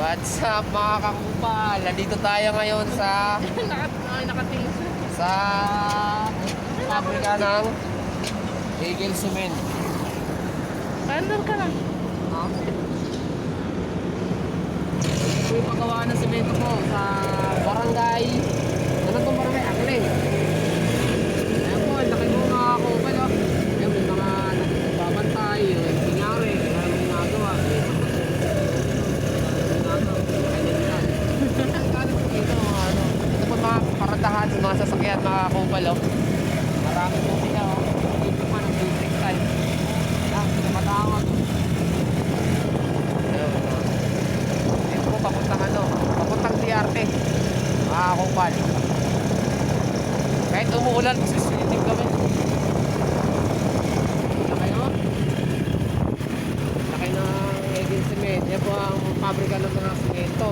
What's up mga kakupal? Nandito tayo ngayon sa Nakatingin siya. sa pabrika ng Eagle Cement. Paandar ka na. Ito yung paggawa ng semento ko sa barangay. Ano itong barangay? Akling. Ayan po, laki mo mga kakupal. Oh. Ayan, may mga nagbabantay. Yung kunyari, kaya may ginagawa. Ito po mga paradahan sa mga sasakyan, mga kakupal. Oh. Marami po sila. Oh. Dito pa ng basic time. Yan, pinamatawag. Dito po papuntang papuntang DRT. Mga kakupal. Kahit umuulan, susilitin kami. Laki no? Laki ng Eagle Cement. Yan po ang pabrika ng mga semento.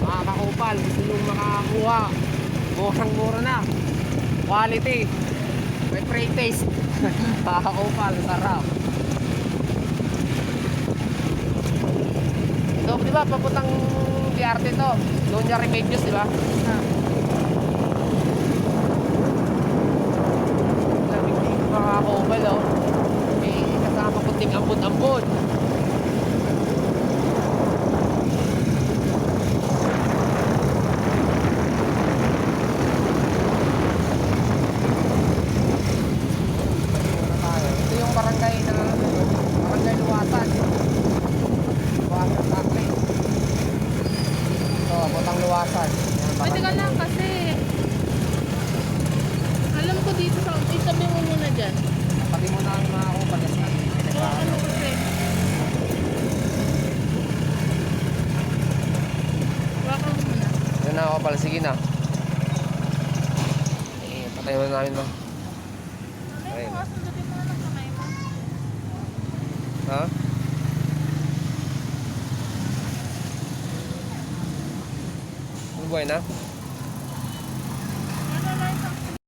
Mga kakupal, gusto nyo makakuha. Murang-mura na. Quality. May pre-taste. Mga kakupal, sarap. So, di ba, papuntang DRT to. Doña Remedios, di ba? Lamig dito mga kakupal, oh. May kasama kunting ambon-ambon. Ito yung barangay na barangay Luwasan. Luwasan natin. Ito, butang Luwasan. Yan, Pwede ka barangay. lang kasi alam ko dito sa itabi mo muna dyan. Pati mo na ang mga kakupal kasi O ano pinagkakaroon. kasi. Waka mo muna. Yan na kakupal, sige na. Patay mo na namin to. Ay mo, sundutin mo na lang kamay mo. Ha? Buhay na?